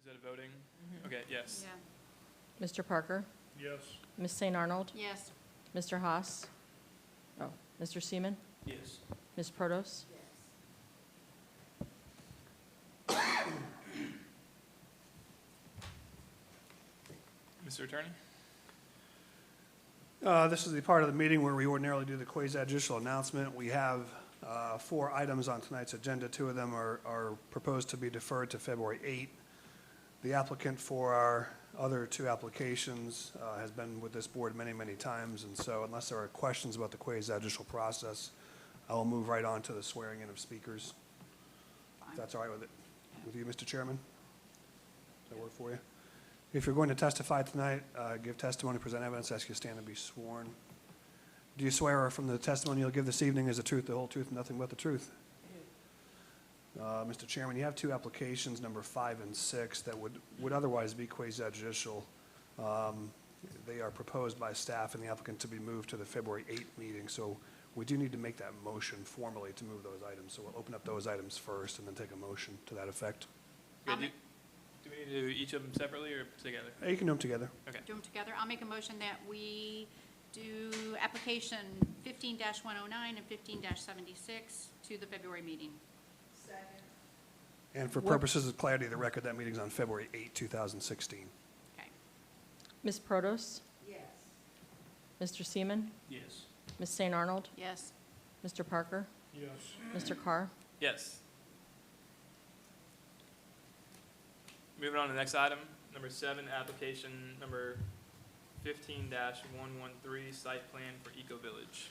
that a voting? Okay, yes. Yeah. Mr. Parker? Yes. Ms. St. Arnold? Yes. Mr. Haas? Oh, Mr. Seaman? Yes. Ms. Protos? Mr. Attorney? This is the part of the meeting where we ordinarily do the quasi-judicial announcement. We have 4 items on tonight's agenda. 2 of them are proposed to be deferred to February 8. The applicant for our other 2 applications has been with this board many, many times, and so unless there are questions about the quasi-judicial process, I will move right on to the swearing in of speakers. If that's all right with you, Mr. Chairman? Does that work for you? If you're going to testify tonight, give testimony, present evidence, ask you to stand and be sworn. Do you swear or from the testimony you'll give this evening is the truth, the whole truth, and nothing but the truth? Mr. Chairman, you have 2 applications, number 5 and 6, that would otherwise be quasi-judicial. They are proposed by staff and the applicant to be moved to the February 8th meeting, so we do need to make that motion formally to move those items. So we'll open up those items first and then take a motion to that effect. Okay, do we need to do each of them separately or together? You can do them together. Okay. Do them together. I'll make a motion that we do application 15-109 and 15-76 to the February meeting. And for purposes of clarity of the record, that meeting's on February 8, 2016. Okay. Ms. Protos? Yes. Mr. Seaman? Yes. Ms. St. Arnold? Yes. Mr. Parker? Yes. Mr. Carr? Yes. Moving on to the next item, number 7, application number 15-113, site plan for Eco Village.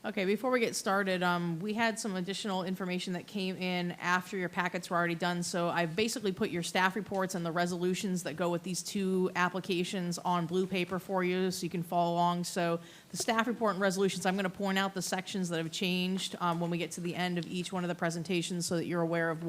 Okay, before we get started, we had some additional information that came in after your packets were already done. So I've basically put your staff reports and the resolutions that go with these 2 applications on blue paper for you so you can follow along. So the staff report and resolutions, I'm going to point out the sections that have changed when we get to the end of each one of the presentations so that you're aware of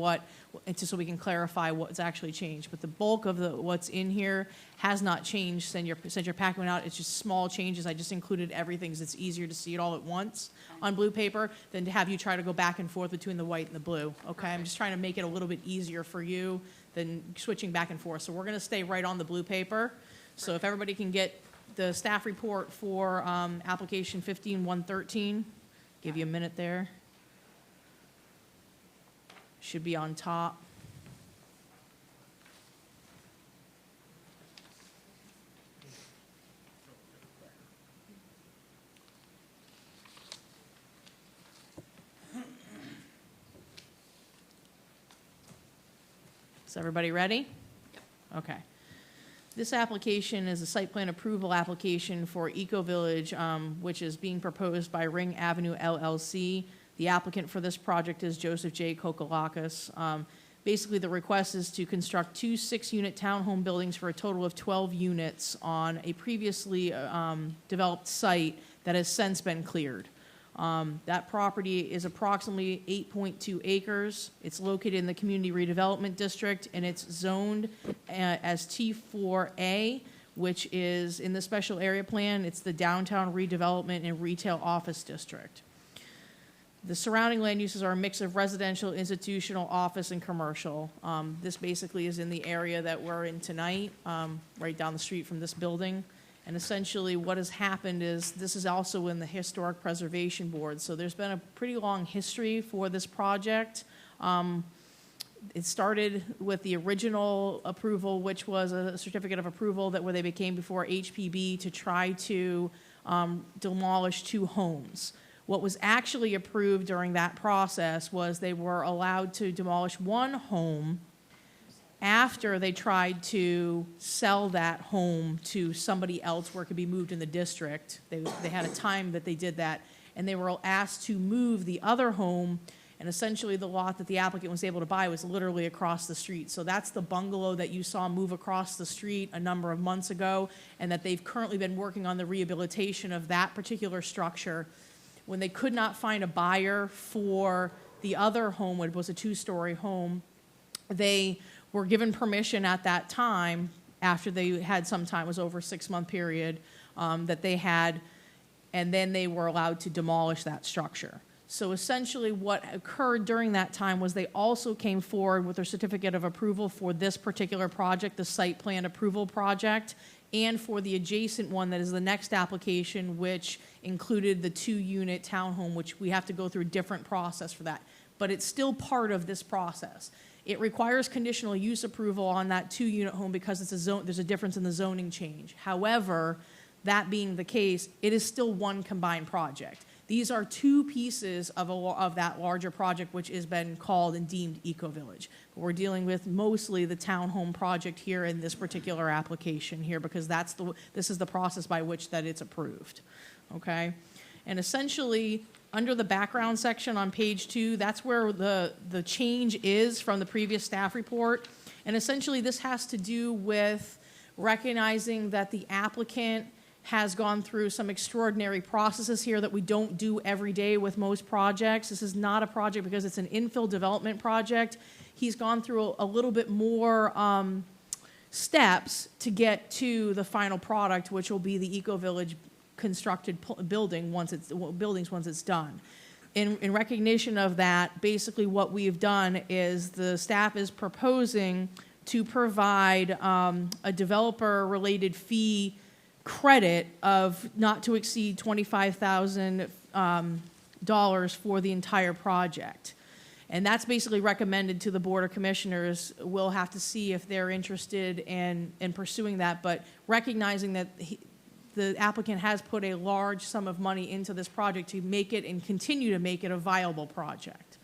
so we can clarify what's actually changed. But the bulk of what's in here has not changed since your packet went out. It's just small changes. I just included everything because it's easier to see it all at once on blue paper than to have you try to go back and forth between the white and the blue. Okay, I'm just trying to make it a little bit easier for you than switching back and forth. So we're going to stay right on the blue paper. So if everybody can get the staff report for application 15-113, give you a minute there. Should be on top. Is everybody ready? Yep. Okay. This application is a site plan approval application for Eco Village, which is being proposed by Ring Avenue LLC. The applicant for this project is Joseph J. Kokolakis. Basically, the request is to construct 2 6-unit townhome buildings for a total of 12 units on a previously developed site that has since been cleared. That property is approximately 8.2 acres. It's located in the Community Redevelopment District, and it's zoned as T4A, which is in the special area plan. It's the Downtown Redevelopment and Retail Office District. The surrounding land uses are a mix of residential, institutional, office, and commercial. This basically is in the area that we're in tonight, right down the street from this building. And essentially what has happened is this is also in the Historic Preservation Board. So there's been a pretty long history for this project. It started with the original approval, which was a certificate of approval where they became before HPB to try to demolish 2 homes. What was actually approved during that process was they were allowed to demolish 1 home after they tried to sell that home to somebody else where it could be moved in the district. They had a time that they did that, and they were asked to move the other home, and essentially the lot that the applicant was able to buy was literally across the street. So that's the bungalow that you saw move across the street a number of months ago, and that they've currently been working on the rehabilitation of that particular structure. When they could not find a buyer for the other home, which was a 2-story home, they were given permission at that time, after they had some time, it was over a 6-month period that they had, and then they were allowed to demolish that structure. So essentially what occurred during that time was they also came forward with their certificate of approval for this particular project, the site plan approval project, and for the adjacent one that is the next application, which included the 2-unit townhome, which we have to go through a different process for that. But it's still part of this process. It requires conditional use approval on that 2-unit home because it's a zone, there's a difference in the zoning change. However, that being the case, it is still one combined project. These are two pieces of that larger project, which has been called and deemed eco-village. But we're dealing with mostly the townhome project here in this particular application here, because this is the process by which that it's approved, okay? And essentially, under the background section on page 2, that's where the change is from the previous staff report. And essentially, this has to do with recognizing that the applicant has gone through some extraordinary processes here that we don't do every day with most projects. This is not a project because it's an infill development project. He's gone through a little bit more steps to get to the final product, which will be the eco-village constructed buildings once it's done. In recognition of that, basically what we've done is the staff is proposing to provide a developer-related fee credit of not to exceed $25,000 for the entire project. And that's basically recommended to the Board of Commissioners. We'll have to see if they're interested in pursuing that, but recognizing that the applicant has put a large sum of money into this project to make it and continue to make it a viable project.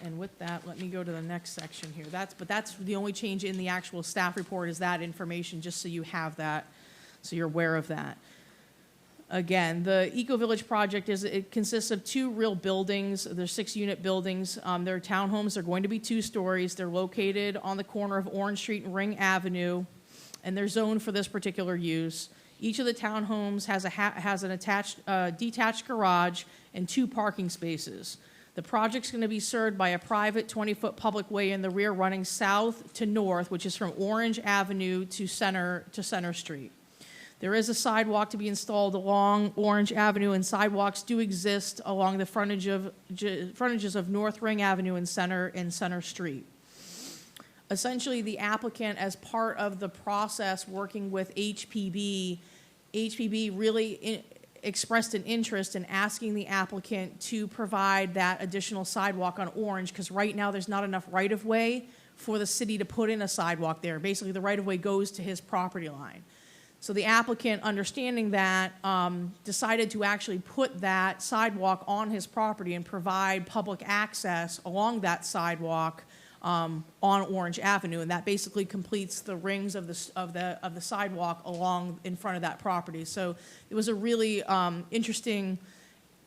And with that, let me go to the next section here. That's the only change in the actual staff report is that information, just so you have that, so you're aware of that. Again, the eco-village project it consists of 2 real buildings. They're 6-unit buildings. They're townhomes. They're going to be 2 stories. They're located on the corner of Orange Street and Ring Avenue, and they're zoned for this particular use. Each of the townhomes has an attached, detached garage and 2 parking spaces. The project's going to be served by a private 20-foot public way in the rear running south to north, which is from Orange Avenue to Center Street. There is a sidewalk to be installed along Orange Avenue, and sidewalks do exist along the frontages of North Ring Avenue and Center Street. Essentially, the applicant, as part of the process working with HPB really expressed an interest in asking the applicant to provide that additional sidewalk on Orange, because right now there's not enough right-of-way for the city to put in a sidewalk there. Basically, the right-of-way goes to his property line. So the applicant, understanding that, decided to actually put that sidewalk on his property and provide public access along that sidewalk on Orange Avenue, and that basically completes the rings of the sidewalk along in front of that property. So it was a really interesting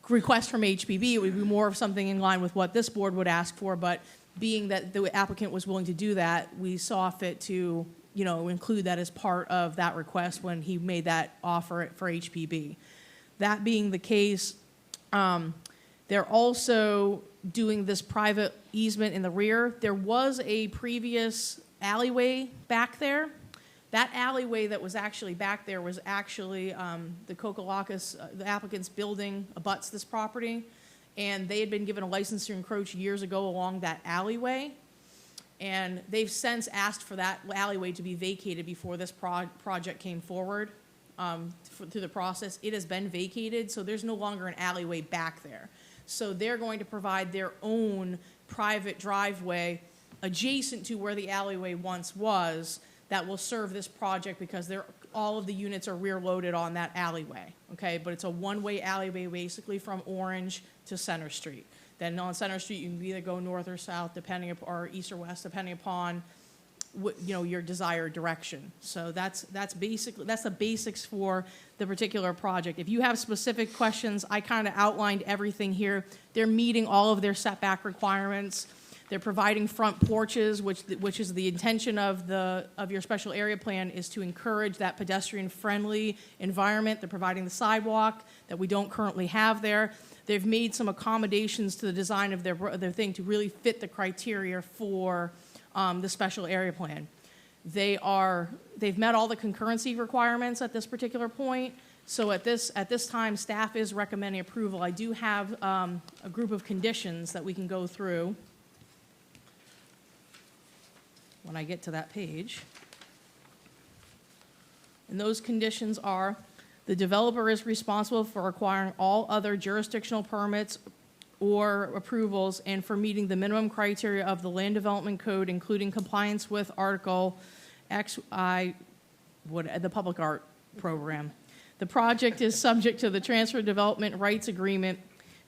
request from HPB. It would be more of something in line with what this board would ask for, but being that the applicant was willing to do that, we saw fit to include that as part of that request when he made that offer for HPB. That being the case, they're also doing this private easement in the rear. There was a previous alleyway back there. That alleyway that was actually back there was actually the Kokolakis, the applicant's building abuts this property, and they had been given a license to encroach years ago along that alleyway. And they've since asked for that alleyway to be vacated before this project came forward through the process. It has been vacated, so there's no longer an alleyway back there. So they're going to provide their own private driveway adjacent to where the alleyway once was that will serve this project, because all of the units are rear-loaded on that alleyway, okay? But it's a one-way alleyway basically from Orange to Center Street. Then on Center Street, you can either go north or south, or east or west, depending upon your desired direction. So that's the basics for the particular project. If you have specific questions, I kind of outlined everything here. They're meeting all of their setback requirements. They're providing front porches, which is the intention of your special area plan, is to encourage that pedestrian-friendly environment. They're providing the sidewalk that we don't currently have there. They've made some accommodations to the design of their thing to really fit the criteria for the special area plan. They've met all the concurrency requirements at this particular point, So at this time, staff is recommending approval. I do have a group of conditions that we can go through when I get to that page. And those conditions are, the developer is responsible for acquiring all other jurisdictional permits or approvals and for meeting the minimum criteria of the Land Development Code, including compliance with Article XI, the Public Art Program. The project is subject to the Transfer Development Rights Agreement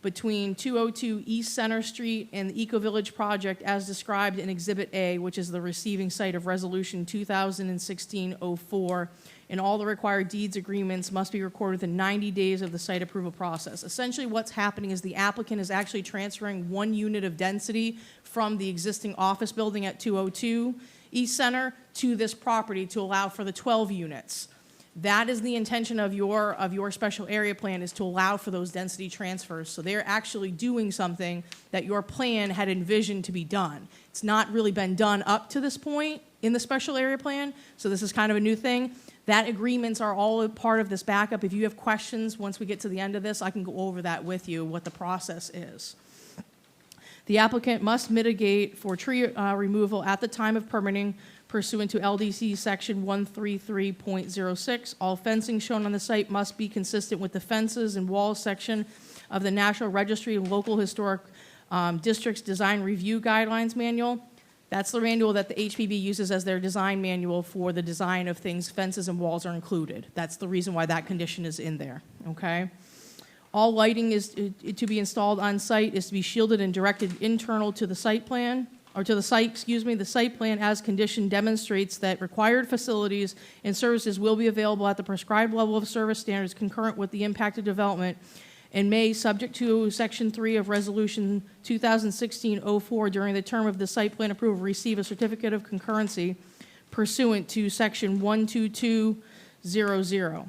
between 202 East Center Street and the Eco Village project as described in Exhibit A, which is the receiving site of Resolution 2016-04, and all the required deeds agreements must be recorded within 90 days of the site approval process. Essentially, what's happening is the applicant is actually transferring 1 unit of density from the existing office building at 202 East Center to this property to allow for the 12 units. That is the intention of your special area plan, is to allow for those density transfers. So they're actually doing something that your plan had envisioned to be done. It's not really been done up to this point in the special area plan, so this is kind of a new thing. That agreements are all a part of this backup. If you have questions, once we get to the end of this, I can go over that with you, what the process is. The applicant must mitigate for tree removal at the time of permitting pursuant to LDC Section 133.06. All fencing shown on the site must be consistent with the fences and walls section of the National Registry of Local Historic Districts Design Review Guidelines Manual. That's the manual that the HPB uses as their design manual for the design of things. Fences and walls are included. That's the reason why that condition is in there, okay? All lighting is to be installed on site is to be shielded and directed internal to the site plan, or to the site, excuse me. The site plan as conditioned demonstrates that required facilities and services will be available at the prescribed level of service standards concurrent with the impacted development and may, subject to Section 3 of Resolution 2016-04, during the term of the site plan approval, receive a certificate of concurrency pursuant to Section 12200.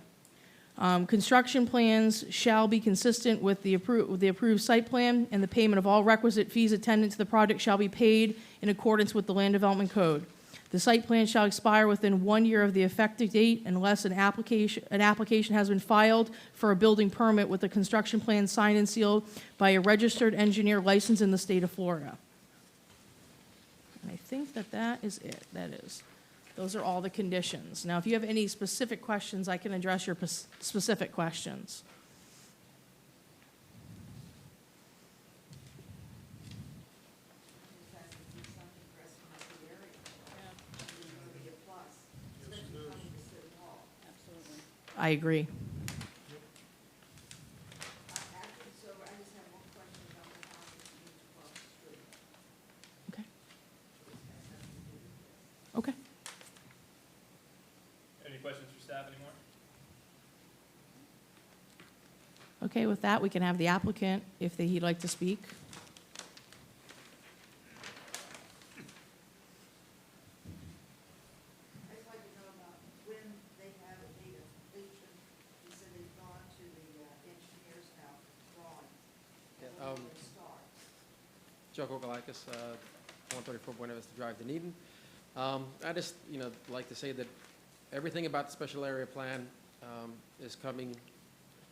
Construction plans shall be consistent with the approved site plan, and the payment of all requisite fees attendant to the project shall be paid in accordance with the Land Development Code. The site plan shall expire within 1 year of the effective date unless an application has been filed for a building permit with a construction plan signed and sealed by a registered engineer licensed in the state of Florida. And I think that is it. Those are all the conditions. Now, if you have any specific questions, I can address your specific questions. I agree. Okay. Okay. Any questions for staff anymore? Okay, with that, we can have the applicant, if he'd like to speak. I'd like to know about when they have a date of completion. You said they've gone to the engineers now, drawing. Yeah, When will they start? Joe Kokalakis, 134 Buena Vista Drive, Dunedin. I just, like to say that everything about the special area plan is coming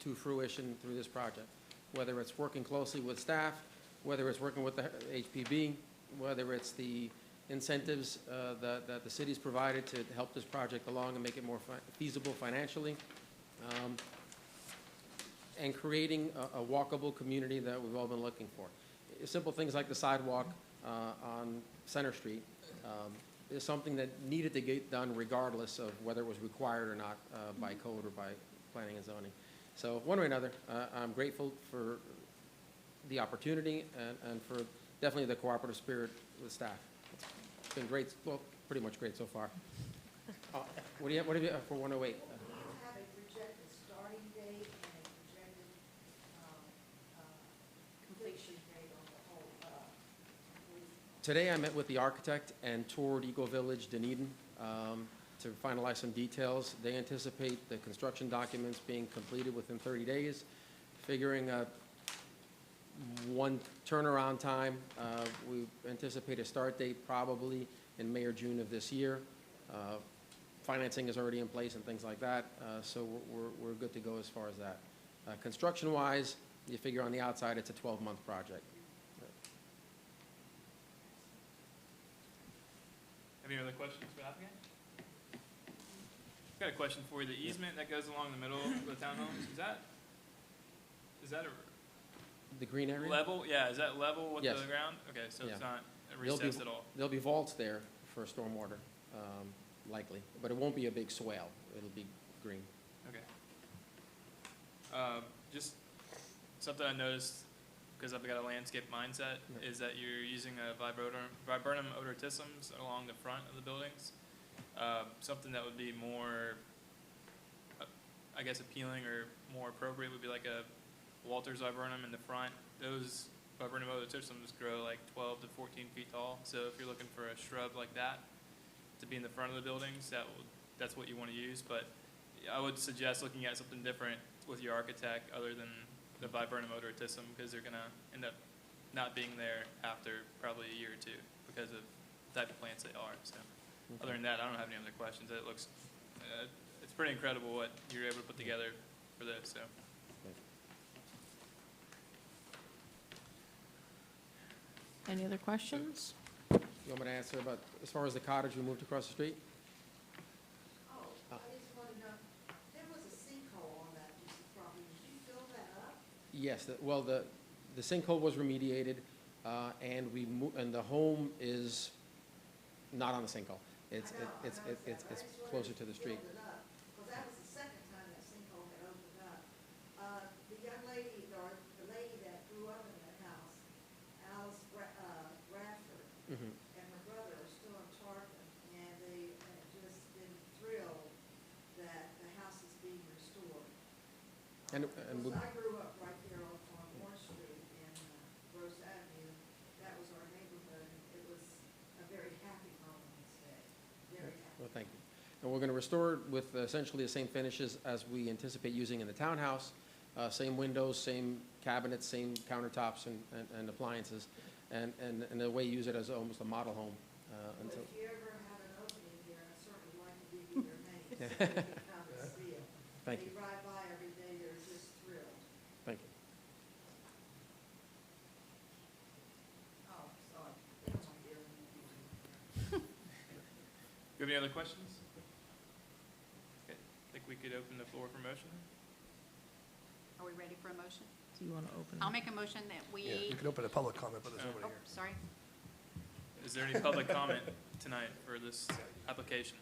to fruition through this project. Whether it's working closely with staff, whether it's working with the HPB, whether it's the incentives that the city's provided to help this project along and make it more feasible financially, and creating a walkable community that we've all been looking for. Simple things like the sidewalk on Center Street is something that needed to get done regardless of whether it was required or not by code or by planning and zoning. So one way or another, I'm grateful for the opportunity and for definitely the cooperative spirit with staff. It's been great, well, pretty much great so far. What do you have for 108? Do you have a projected starting date and a projected completion date on the whole? Today I met with the architect and toured Eco Village Dunedin to finalize some details. They anticipate the construction documents being completed within 30 days, figuring one turnaround time. We anticipate a start date probably in May or June of this year. financing is already in place and things like that, so we're good to go as far as that. Construction-wise, you figure on the outside, it's a 12-month project. Any other questions for the applicant? Got a question for you. The easement that goes along the middle of the townhomes, is that The green a area? level? Yeah, is that level with the Yes. ground? Okay, so it's Yeah. not There'll be- recessed at all? There'll be vaults there for stormwater, likely, but it won't be a big swale. It'll be green. Okay. Just something I noticed, because I've got a landscape mindset, Yeah. is that you're using a viburnum odoratisums along the front of the buildings. Something that would be more, I guess, appealing or more appropriate would be like a Walters viburnum in the front. Those viburnum odoratisums grow like 12 to 14 feet tall. So if you're looking for a shrub like that to be in the front of the buildings, that's what you want to use. But I would suggest looking at something different with your architect other than the viburnum odoratisum, because they're going to end up not being there after probably a year or two because of the type of plants they are. So other than that, I don't have any other questions. It looks, it's pretty incredible what you're able to put together for this. So Any other questions? You want me to answer about, as far as the cottage we moved across the street? Oh, I just want to know, there was a sinkhole on that piece of property. Did you fill that up? Yes, well, the sinkhole was remediated, and the home is not on the sinkhole. It's I know, I it's noticed that, it's but I it's just wondered closer if to the you street. filled it up, 'cause that was the second time that sinkhole had opened up. The young lady, or the lady that grew up in that house, Alice Bradford, Mhm. and her brother are still in Tarpon, and they have just been thrilled that the house is being restored. And Because I grew up right there on Orange Street in Rose Avenue. That was our neighborhood. It was a very happy moment to stay, very happy. Well, thank you. And we're going to restore it with essentially the same finishes as we anticipate using in the townhouse. Same windows, same cabinets, same countertops and appliances, and the way you use it as almost a model home. Well, Until if you ever have an opening here, I'd certainly like to give you their name, so you can come and see it. Thank They you. ride by every day, they're just thrilled. Thank you. Oh, sorry. They don't want to hear me. do you have any other questions? Okay, I think we could open the floor for motion. Are we ready for a motion? Do you want to open? I'll make a motion that Yeah, you we, can open a public comment, but there's nobody oh, here. sorry. Is there any public comment tonight for this application?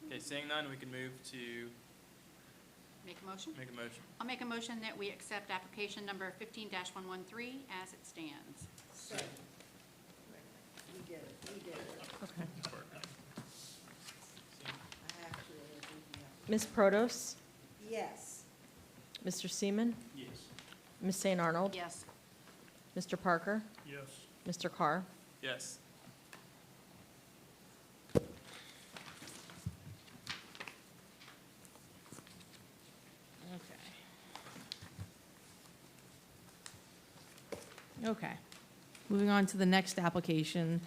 Okay, seeing none, we can move to Make a motion? make a motion. I'll make a motion that we accept application number 15-113 as it stands. Second. We did it, we did it. Okay. I actually was looking up. Ms. Protos? Yes. Mr. Seaman? Yes. Ms. St. Arnold? Yes. Mr. Parker? Yes. Mr. Carr? Yes. Okay. Moving on to the next application.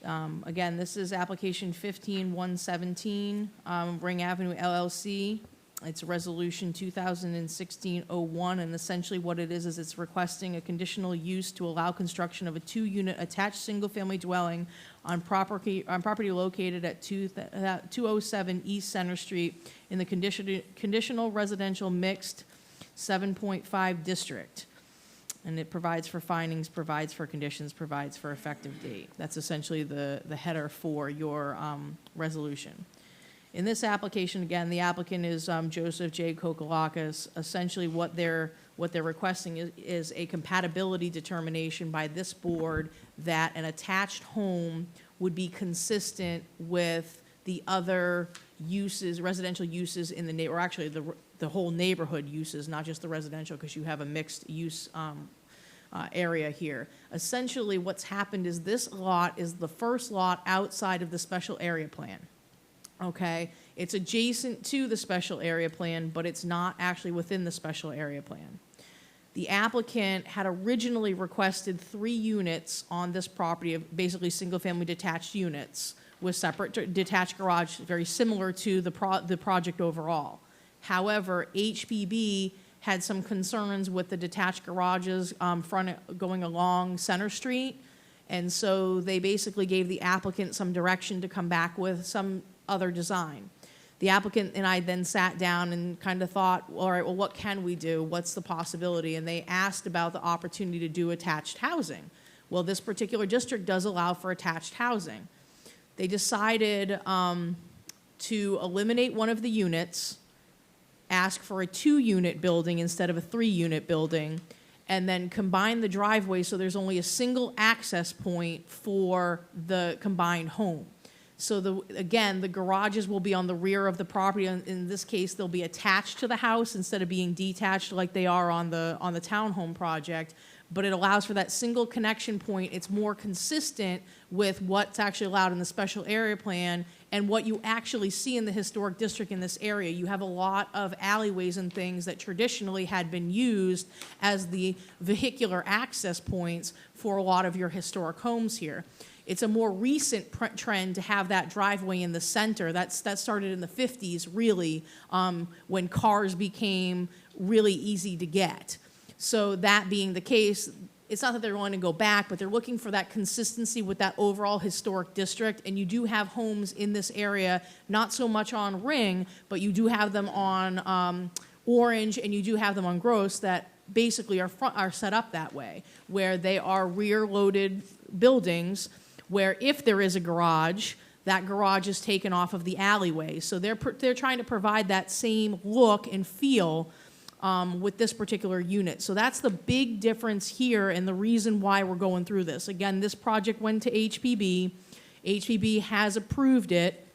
Again, this is application 15-117, Ring Avenue LLC. It's Resolution 2016-01, and essentially what it is it's requesting a conditional use to allow construction of a two-unit attached single-family dwelling on property located at 207 East Center Street in the conditional residential mixed 7.5 district. And it provides for findings, provides for conditions, provides for effective date. That's essentially the header for your resolution. In this application, again, the applicant is Joseph J. Kokolakis. Essentially, what they're requesting is a compatibility determination by this board that an attached home would be consistent with the other uses, residential uses in the or actually the whole neighborhood uses, not just the residential, because you have a mixed use area here. Essentially, what's happened is this lot is the first lot outside of the special area plan. Okay, it's adjacent to the special area plan, but it's not actually within the special area plan. The applicant had originally requested 3 units on this property, of basically single-family detached units, with separate detached garage, very similar to the project overall. However, HPB had some concerns with the detached garages going along Center Street, and so they basically gave the applicant some direction to come back with some other design. The applicant and I then sat down and kind of thought, all right, well, what can we do? What's the possibility? And they asked about the opportunity to do attached housing. Well, this particular district does allow for attached housing. They decided to eliminate one of the units, ask for a 2-unit building instead of a 3-unit building, and then combine the driveway so there's only a single access point for the combined home. So again, the garages will be on the rear of the property. In this case, they'll be attached to the house instead of being detached like they are on the townhome project. But it allows for that single connection point. It's more consistent with what's actually allowed in the special area plan and what you actually see in the historic district in this area. You have a lot of alleyways and things that traditionally had been used as the vehicular access points for a lot of your historic homes here. It's a more recent trend to have that driveway in the center. That started in the 50s, really, when cars became really easy to get. So that being the case, it's not that they're wanting to go back, but they're looking for that consistency with that overall historic district. And you do have homes in this area, not so much on Ring, but you do have them on Orange, and you do have them on Gross that basically are set up that way, where they are rear-loaded buildings, where if there is a garage, that garage is taken off of the alleyway. So they're trying to provide that same look and feel with this particular unit. So that's the big difference here and the reason why we're going through this. Again, this project went to HPB. HPB has approved it.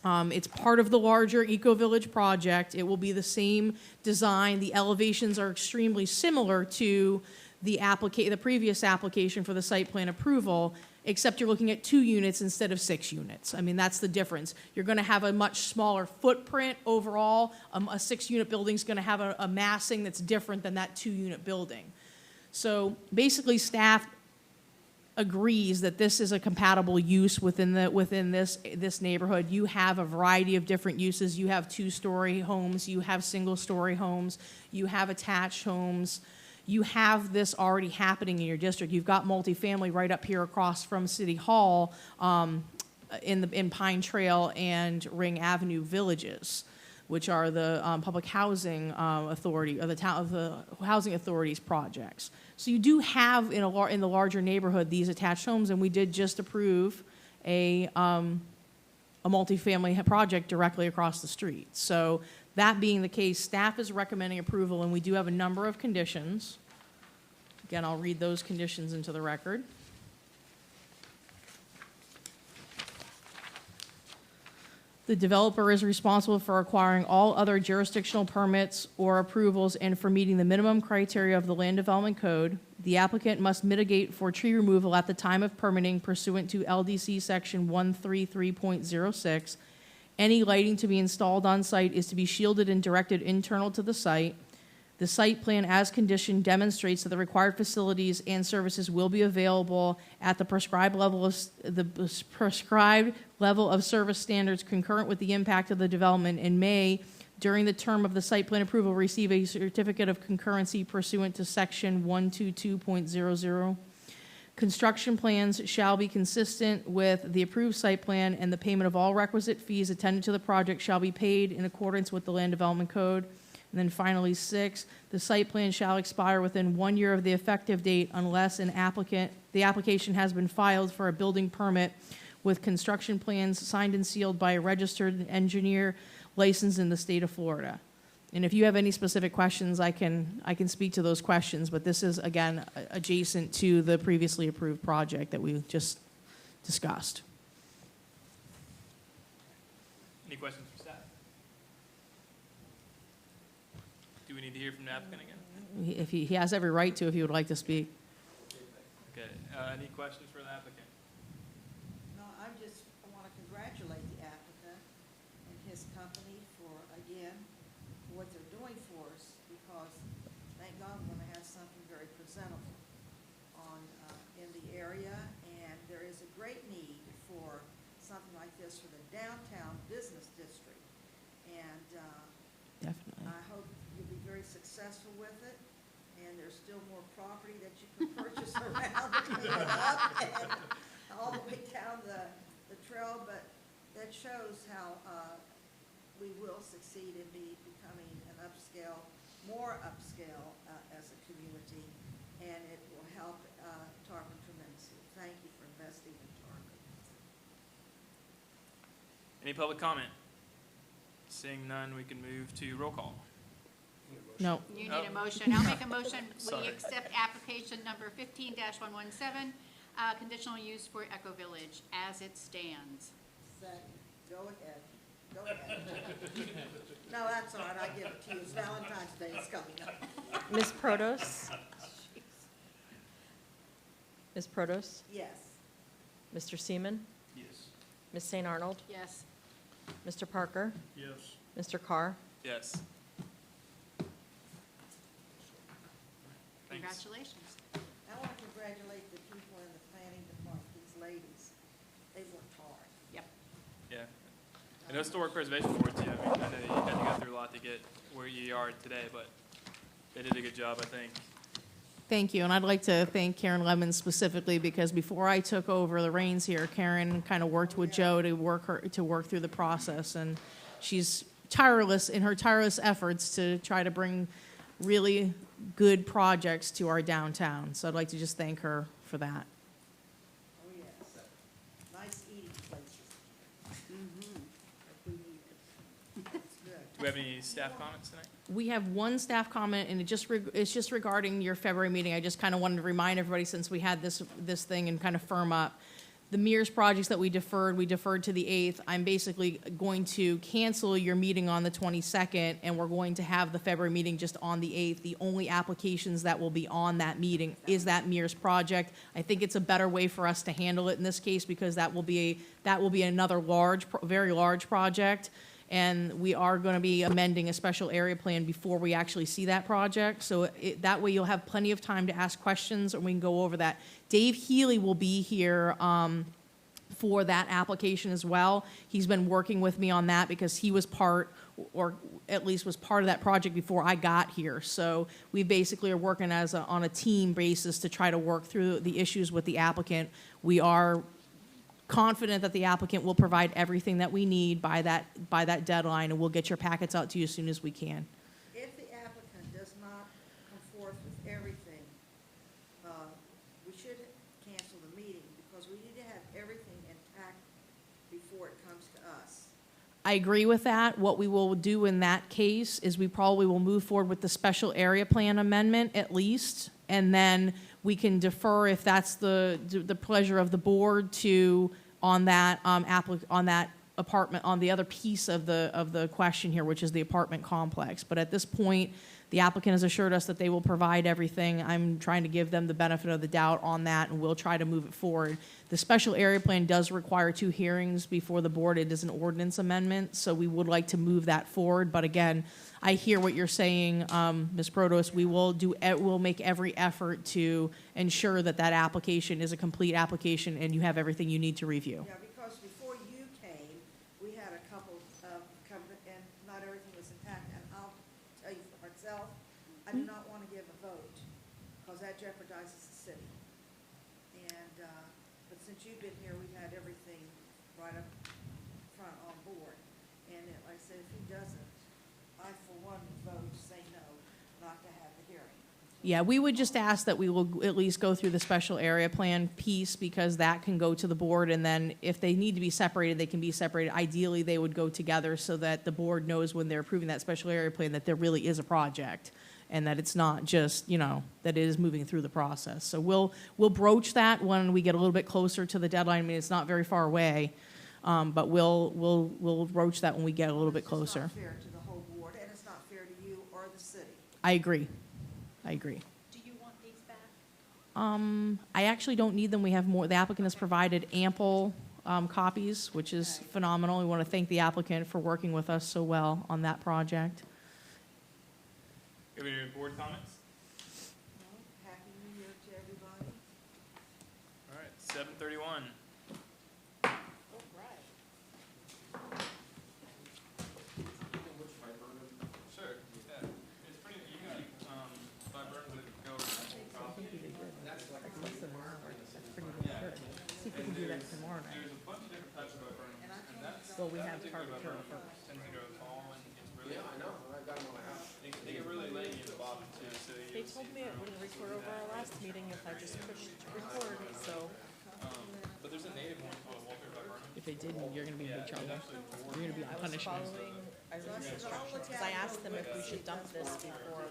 It's part of the larger Eco-Village project. It will be the same design. The elevations are extremely similar to the previous application for the site plan approval, except you're looking at 2 units instead of 6 units. I mean, that's the difference. You're going to have a much smaller footprint overall. A 6-unit building is going to have a massing that's different than that 2-unit building. So basically, staff agrees that this is a compatible use within this neighborhood. You have a variety of different uses. You have 2-story homes. You have single-story homes. You have attached homes. You have this already happening in your district. You've got multifamily right up here across from City Hall in Pine Trail and Ring Avenue villages, which are the public housing authority, or the housing authority's projects. So you do have in the larger neighborhood these attached homes, and we did just approve a multifamily project directly across the street. So that being the case, staff is recommending approval, and we do have a number of conditions. Again, I'll read those conditions into the record. The developer is responsible for acquiring all other jurisdictional permits or approvals and for meeting the minimum criteria of the Land Development Code. The applicant must mitigate for tree removal at the time of permitting pursuant to LDC Section 133.06. Any lighting to be installed on site is to be shielded and directed internal to the site. The site plan as conditioned demonstrates that the required facilities and services will be available at the prescribed level of service standards concurrent with the impact of the development and may, during the term of the site plan approval, receive a certificate of concurrency pursuant to Section 122.00. Construction plans shall be consistent with the approved site plan, and the payment of all requisite fees attendant to the project shall be paid in accordance with the Land Development Code. And then finally, 6, the site plan shall expire within 1 year of the effective date unless the application has been filed for a building permit with construction plans signed and sealed by a registered engineer licensed in the state of Florida. And if you have any specific questions, I can speak to those questions, but this is, again, adjacent to the previously approved project that we just discussed. Any questions for staff? Do we need to hear from the applicant again? If he has every right to, if he would like to speak. Okay, any questions for the applicant? No, I want to congratulate the applicant and his company for, again, what they're doing for us, because thank God we're going to have something very presentable in the area, and there is a great need for something like this for the downtown business district. And Definitely. I hope you'll be very successful with it, and there's still more property that you can purchase around to clean it up and all the way down the trail, but that shows how we will succeed in becoming an upscale, more upscale as a community, and it will help Tarpon tremendously. Thank you for investing in Tarpon. Any public comment? Seeing none, we can move to roll call. No. You Oh. need a motion. I'll make a motion. We Sorry. accept application number 15-117, conditional use for Eco Village as it stands. Second. Go ahead. Go ahead. No, that's all right. I give it to you. It's Valentine's Day is coming up. Ms. Protos? Ms. Protos? Yes. Mr. Seaman? Yes. Ms. St. Arnold? Yes. Mr. Parker? Yes. Mr. Carr? Yes. Thanks. Congratulations. I want to congratulate the people in the planning department, these ladies. They worked hard. Yep. Yeah. And Historic Preservation Board too. I mean, I know you had to go through a lot to get where you are today, but they did a good job, I think. Thank you, and I'd like to thank Karen Lemon specifically because before I took over the reins here, Karen kind of worked with Joe to work through the process, and she's tireless in her tireless efforts to try to bring really good projects to our downtown. So I'd like to just thank her for that. Oh, yes. Nice eating places. Mm-hmm. We need it. That's good. Do we have any staff comments tonight? We have one staff comment, and it's just regarding your February meeting. I just kind of wanted to remind everybody, since we had this thing and kind of firm up. The MERS projects that we deferred to the 8th. I'm basically going to cancel your meeting on the 22nd, and we're going to have the February meeting just on the 8th. The only applications that will be on that meeting is that MERS project. I think it's a better way for us to handle it in this case, because that will be another very large project. And we are going to be amending a special area plan before we actually see that project. So that way you'll have plenty of time to ask questions, and we can go over that. Dave Healy will be here for that application as well. He's been working with me on that because he was part, or at least was part of that project before I got here. So we basically are working on a team basis to try to work through the issues with the applicant. We are confident that the applicant will provide everything that we need by that deadline, and we'll get your packets out to you as soon as we can. If the applicant does not come forth with everything, we should cancel the meeting because we need to have everything intact before it comes to us. I agree with that. What we will do in that case is we probably will move forward with the special area plan amendment at least, and then we can defer if that's the pleasure of the board to on that apartment, on the other piece of the question here, which is the apartment complex. But at this point, the applicant has assured us that they will provide everything. I'm trying to give them the benefit of the doubt on that, and we'll try to move it forward. The special area plan does require 2 hearings before the board. It is an ordinance amendment, so we would like to move that forward. But again, I hear what you're saying, Ms. Protos. We'll make every effort to ensure that that application is a complete application and you have everything you need to review. Yeah, because before you came, we had a couple come, and not everything was intact. And I'll tell you for myself, I do not want to give a vote because that jeopardizes the city. And, but since you've been here, we've had everything right up front on board. And like I said, if he doesn't, I, for one, vote to say no, not to have the hearing. Yeah, we would just ask that we will at least go through the special area plan piece, because that can go to the board, and then if they need to be separated, they can be separated. Ideally, they would go together so that the board knows when they're approving that special area plan that there really is a project, and that it's not just, that it is moving through the process. So we'll broach that when we get a little bit closer to the deadline. I mean, it's not very far away, but we'll broach that when we get a little bit closer. It's not fair to the whole board, and it's not fair to you or the city. I agree. Do you want these back? I actually don't need them. We have more. The applicant has provided ample copies, which is phenomenal. We want to thank the applicant for working with us so well on that project. Do we have any board comments? Well, Happy New Year to everybody. All right, 7:31. Oh, right. do that tomorrow night. There's a bunch of different types of viburnums, And I and told that's, them, Well, we that have particular Tarpon viburnum first. tends to go tall and it's really, Yeah, I know, I've got them on my house. they get really leggy in the bottom too, so you. They told me it wouldn't record over our last meeting if I just pushed record, so. But there's a native one called Walter viburnum. If they didn't, you're gonna be in big trouble. You're gonna be I was punishment. following, I read the instructions, because I asked them if we should dump this before.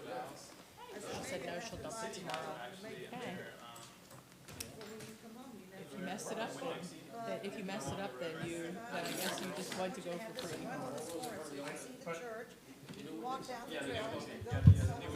She said no, she'll dump it tomorrow. Okay. well, when you come home, you If never. you messed it up, if you messed it up, then I guess you just want to go for free. Well, on this floor, so you can see the church, you can walk down the trail, and go to